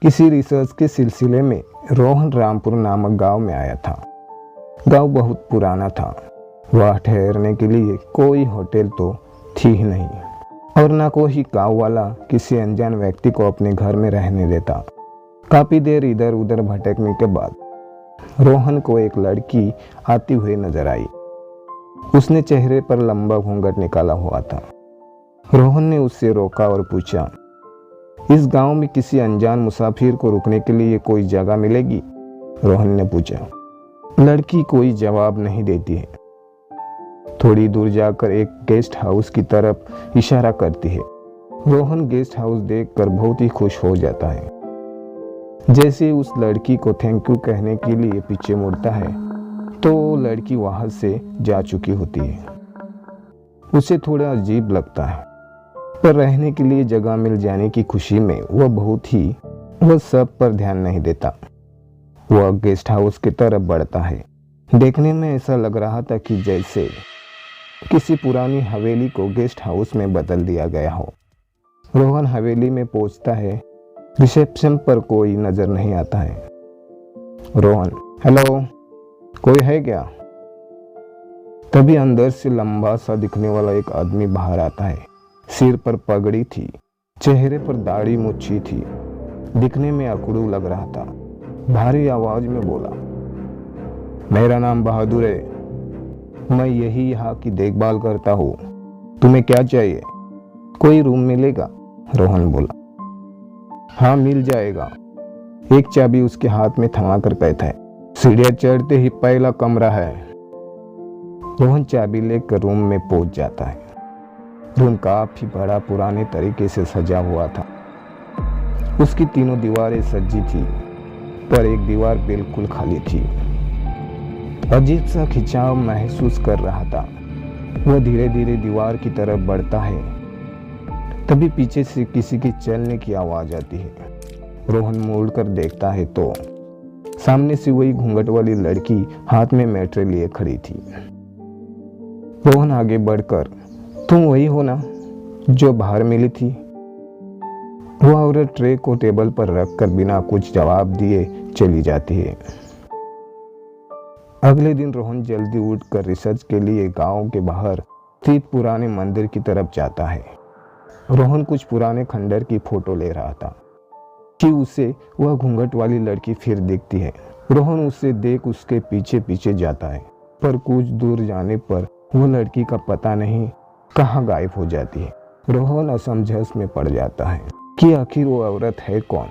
किसी रिसर्च के सिलसिले में रोहन रामपुर नामक गांव में आया था। गांव बहुत पुराना था। वह ठहरने के लिए कोई होटल तो थी ही नहीं और ना कोई गांव वाला किसी अनजान व्यक्ति को अपने घर में रहने देता। काफी देर इधर उधर भटकने के बाद रोहन को एक लड़की आती हुई नजर आई। उसने चेहरे पर लंबा घूंघट निकाला हुआ था। रोहन ने उससे रोका और पूछा, इस गांव में किसी अनजान मुसाफिर को रुकने के लिए कोई जगह मिलेगी? रोहन ने पूछा। लड़की कोई जवाब नहीं देती है। थोड़ी दूर जाकर एक गेस्ट हाउस की तरफ इशारा करती है। रोहन गेस्ट हाउस देखकर बहुत ही खुश हो जाता है। जैसे ही उस लड़की को थैंक यू कहने के लिए पीछे मुड़ता है तो लड़की वहां से जा चुकी होती है। उसे थोड़ा अजीब लगता है, पर रहने के लिए जगह मिल जाने की खुशी में वह सब पर ध्यान नहीं देता। वह गेस्ट हाउस की तरफ बढ़ता है। देखने में ऐसा लग रहा था कि जैसे किसी पुरानी हवेली को गेस्ट हाउस में बदल दिया गया हो। रोहन हवेली में पहुंचता है। रिसेप्शन पर कोई नजर नहीं आता है। रोहन, हेलो, कोई है क्या? तभी अंदर से लंबा सा दिखने वाला एक आदमी बाहर आता है। सिर पर पगड़ी थी, चेहरे पर दाढ़ी मुच्छी थी, दिखने में अकड़ू लग रहा था। भारी आवाज में बोला, मेरा नाम बहादुर है, मैं यही यहाँ की देखभाल करता हूँ। तुम्हें क्या चाहिए? कोई रूम मिलेगा? रोहन बोला। हाँ, मिल जाएगा। एक चाबी उसके हाथ में थमा कर कहता है, सीढ़ियाँ चढ़ते ही पहला कमरा है। रोहन चाबी लेकर रूम में पहुंच जाता है। रूम काफी बड़ा पुराने तरीके से सजा हुआ था। उसकी तीनों दीवारें सजी थी, पर एक दीवार बिल्कुल खाली थी। अजीब सा खिंचाव महसूस कर रहा था। वह धीरे धीरे दीवार की तरफ बढ़ता है। तभी पीछे से किसी के चलने की आवाज आती है। रोहन मुड़कर देखता है तो सामने से वही घूंघट वाली लड़की हाथ में मैट्रे लिए खड़ी थी। रोहन आगे बढ़कर, तुम वही हो ना जो बाहर मिली थी? वह औरत ट्रे को टेबल पर रखकर बिना कुछ जवाब दिए चली जाती है। अगले दिन रोहन जल्दी उठकर रिसर्च के लिए गांव के बाहर स्थित पुराने मंदिर की तरफ जाता है। रोहन कुछ पुराने खंडर की फोटो ले रहा था कि उसे वह घूंघट वाली लड़की फिर दिखती है। रोहन उसे देख उसके पीछे पीछे जाता है, पर कुछ दूर जाने पर वह लड़की का पता नहीं कहाँ गायब हो जाती है। रोहन असमंजस में पड़ जाता है कि आखिर वो औरत है कौन।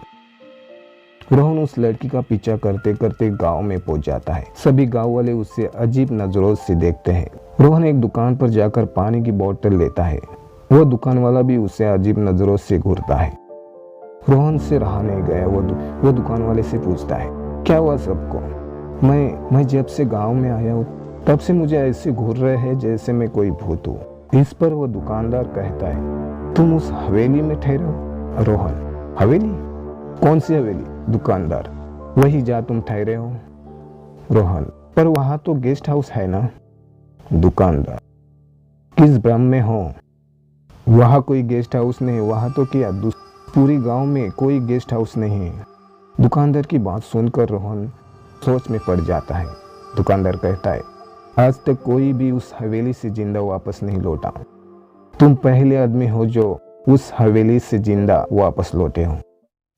रोहन उस लड़की का पीछा करते करते गांव में पहुंच जाता है। सभी गांव वाले उसे अजीब नजरों से देखते हैं। रोहन एक दुकान पर जाकर पानी की बोतल लेता है। वह दुकान वाला भी उसे अजीब नजरों से घूरता है। रोहन से रहा नहीं गया। वो दुकान वाले से पूछता है, क्या हुआ सबको? मैं जब से गांव में आया हूँ तब से मुझे ऐसे घूर रहे हैं जैसे मैं कोई भूत हूँ। इस पर वो दुकानदार कहता है, तुम उस हवेली में ठहरे हो? रोहन, हवेली? कौन सी हवेली? दुकानदार, वही जा तुम ठहरे हो। रोहन, पर वहां तो गेस्ट हाउस है ना? दुकानदार, किस भ्रम में हो? वहां कोई गेस्ट हाउस नहीं। वहां तो क्या पूरी गांव में कोई गेस्ट हाउस नहीं है। दुकानदार की बात सुनकर रोहन सोच में पड़ जाता है। दुकानदार कहता है, आज तक कोई भी उस हवेली से जिंदा वापस नहीं लौटा। तुम पहले आदमी हो जो उस हवेली से जिंदा वापस लौटे हो,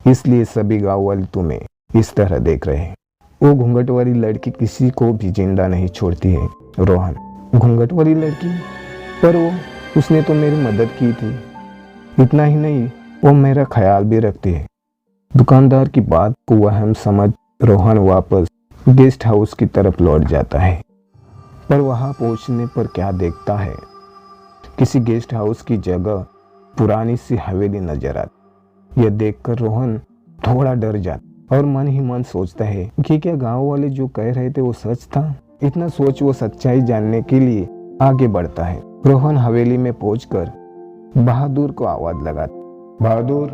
इसलिए सभी गांव वाले तुम्हें इस तरह देख रहे हैं। वो घूंघट वाली लड़की किसी को भी जिंदा नहीं छोड़ती है। रोहन, घूंघट वाली लड़की? पर उसने तो मेरी मदद की थी। इतना ही नहीं, वो मेरा ख्याल भी रखती है। दुकानदार की बात को वहम समझ रोहन वापस गेस्ट हाउस की तरफ लौट जाता है। पर वहां पहुंचने पर क्या देखता है, किसी गेस्ट हाउस की जगह पुरानी सी हवेली नजर आती। यह देखकर रोहन थोड़ा डर जाता और मन ही मन सोचता है कि क्या गांव वाले जो कह रहे थे वो सच था। इतना सोच वो सच्चाई जानने के लिए आगे बढ़ता है। रोहन हवेली में पहुंचकर बहादुर को आवाज लगाता, बहादुर,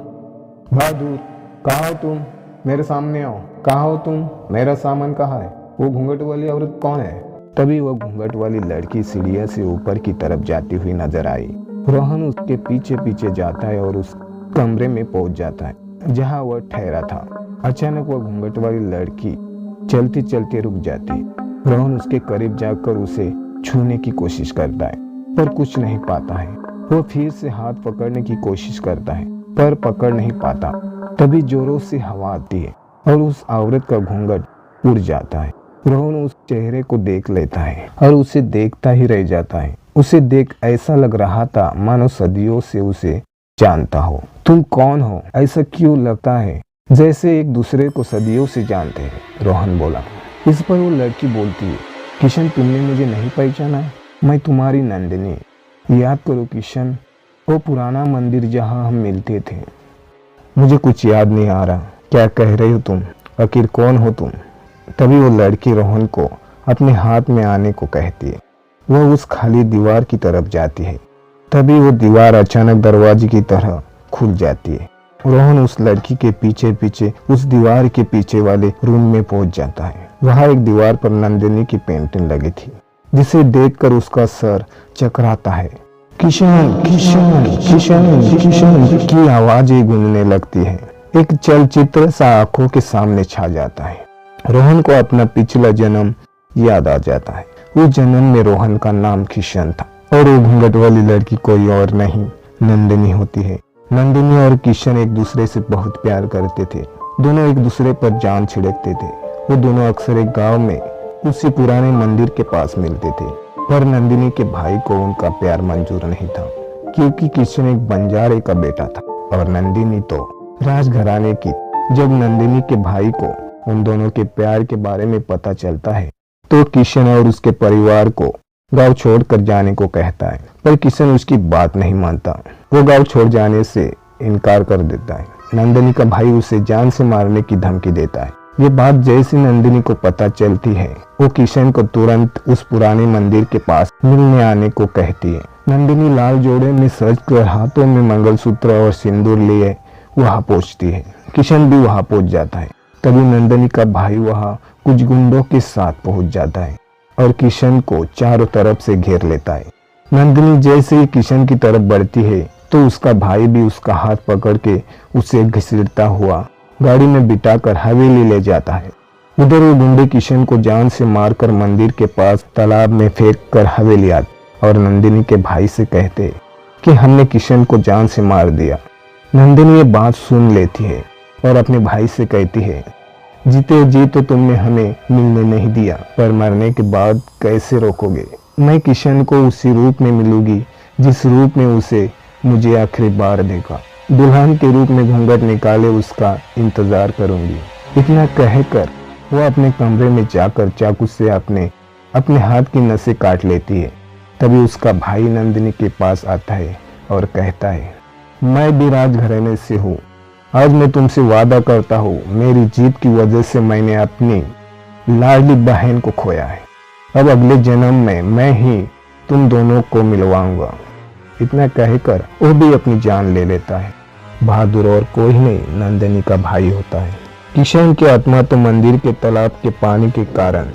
बहादुर, कहाँ हो तुम? मेरे सामने आओ। कहाँ हो तुम? मेरा सामान कहाँ है? वो घूंघट वाली औरत कौन है? तभी वह घूंघट वाली लड़की सीढ़ियों से ऊपर की तरफ जाती हुई नजर आई। रोहन उसके पीछे पीछे जाता है और उस कमरे में पहुंच जाता है। जहाँ वह ठहरा था। अचानक वह घूंघट वाली लड़की चलते चलते रुक जाती। रोहन उसके करीब जाकर उसे छूने की कोशिश करता है पर कुछ नहीं पाता है। वो फिर से हाथ पकड़ने की कोशिश करता है पर पकड़ नहीं पाता। तभी जोरों से हवा आती है और उस औरत का घूंघट उड़ जाता है। रोहन उस चेहरे को देख लेता है और उसे देखता ही रह जाता है। उसे देख ऐसा लग रहा था मानो सदियों से उसे जानता हो। तुम कौन हो? ऐसा क्यों लगता है जैसे एक दूसरे को सदियों से जानते हैं, रोहन बोला। इस पर वो लड़की बोलती है, किशन तुमने मुझे नहीं पहचाना? मैं तुम्हारी नंदिनी। याद करो किशन, वो पुराना मंदिर जहाँ हम मिलते थे। मुझे कुछ याद नहीं आ रहा। क्या कह रही हो तुम? आखिर कौन हो तुम? तभी वो लड़की रोहन को अपने हाथ में आने को कहती है। वह उस खाली दीवार की तरफ जाती है। तभी वो दीवार अचानक दरवाजे की तरह खुल जाती है। रोहन उस लड़की के पीछे पीछे उस दीवार के पीछे वाले रूम में पहुंच जाता है। वहां एक दीवार पर नंदिनी की पेंटिंग लगी थी जिसे देखकर उसका सर चकराता है। किशन किशन किशन किशन की आवाजें गूंजने लगती है। एक चलचित्र सा आंखों के सामने छा जाता है। रोहन को अपना पिछला जन्म याद आ जाता है। उस जन्म में रोहन का नाम किशन था और वो घूंघट वाली लड़की कोई और नहीं नंदिनी होती है। नंदिनी और किशन एक दूसरे से बहुत प्यार करते थे। दोनों एक दूसरे पर जान छिड़कते थे। वो दोनों अक्सर एक गांव में उसी पुराने मंदिर के पास मिलते थे। पर नंदिनी के भाई को उनका प्यार मंजूर नहीं था क्योंकि किशन एक बंजारे का बेटा था और नंदिनी तो राजघराने की। जब नंदिनी के भाई को उन दोनों के प्यार के बारे में पता चलता है तो किशन और उसके परिवार को गांव छोड़कर जाने को कहता है। पर किशन उसकी बात नहीं मानता। वो गांव छोड़ जाने से इनकार कर देता है। नंदिनी का भाई उसे जान से मारने की धमकी देता है। ये बात जैसी नंदिनी को पता चलती है वो किशन को तुरंत उस पुराने मंदिर के पास मिलने आने को कहती है। नंदिनी लाल जोड़े में सजकर हाथों में मंगलसूत्र और सिंदूर लिए वहां पहुंचती है। किशन भी वहां पहुंच जाता है। तभी नंदिनी का भाई वहां कुछ गुंडों के साथ पहुंच जाता है और किशन को चारों तरफ से घेर लेता है। नंदिनी जैसे ही किशन की तरफ बढ़ती है तो उसका भाई भी उसका हाथ पकड़ के उसे घसीटता हुआ गाड़ी में बिठाकर हवेली ले जाता है। उधर वो गुंडे किशन को जान से मारकर मंदिर के पास तालाब में फेंक कर हवेली आते और नंदिनी के भाई से कहते कि हमने किशन को जान से मार दिया। नंदिनी ये बात सुन लेती है और अपने भाई से कहती है, जीते जी तो तुमने हमें मिलने नहीं दिया, पर मरने के बाद कैसे रोकोगे? मैं किशन को उसी रूप में मिलूंगी जिस रूप में उसे मुझे आखिरी बार देखा। दुल्हन के रूप में घूंघट निकाले उसका इंतजार करूंगी। इतना कहकर वो अपने कमरे में जाकर चाकू से अपने हाथ की नसें काट लेती है। तभी उसका भाई नंदिनी के पास आता है और कहता है, मैं भी राजघराने से हूँ। आज मैं तुमसे वादा करता हूँ, मेरी जीत की वजह से मैंने अपनी लाडली बहन को खोया है। अब अगले जन्म में मैं ही तुम दोनों को मिलवाऊंगा। इतना कहकर वो भी अपनी जान ले लेता है। बहादुर और कोई नहीं नंदिनी का भाई होता है। किशन की आत्मा तो मंदिर के तालाब के पानी के कारण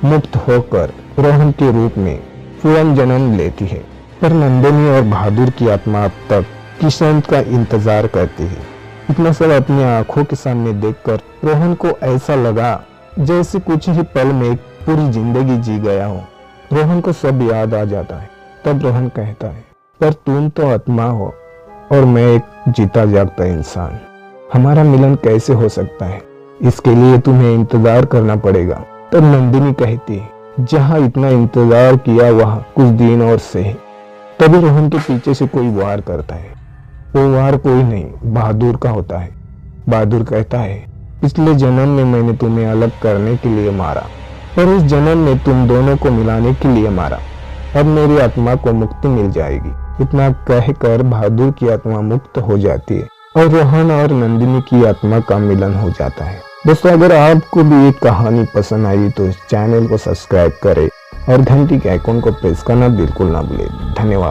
मुक्त होकर रोहन के रूप में पुनः जन्म लेती है, पर नंदिनी और बहादुर की आत्मा अब तक किशन का इंतजार करती है। इतना सब अपनी आंखों के सामने देखकर रोहन को ऐसा लगा जैसे कुछ ही पल में पूरी जिंदगी जी गया हो। रोहन को सब याद आ जाता है। तब रोहन कहता है, पर तुम तो आत्मा हो और मैं एक जीता जागता इंसान। हमारा मिलन कैसे हो सकता है? इसके लिए तुम्हें इंतजार करना पड़ेगा। तब नंदिनी कहती है, जहाँ इतना इंतजार किया वहाँ कुछ दिन और सही। तभी रोहन के पीछे से कोई वार करता है। वो वार कोई नहीं बहादुर का होता है। बहादुर कहता है, पिछले जन्म में मैंने तुम्हें अलग करने के लिए मारा और इस जन्म में तुम दोनों को मिलाने के लिए मारा। अब मेरी आत्मा को मुक्ति मिल जाएगी। इतना कहकर बहादुर की आत्मा मुक्त हो जाती है और रोहन और नंदिनी की आत्मा का मिलन हो जाता है। दोस्तों, अगर आपको भी ये कहानी पसंद आई तो इस चैनल को सब्सक्राइब करें और घंटी के आइकॉन को प्रेस करना बिल्कुल ना भूलें। धन्यवाद।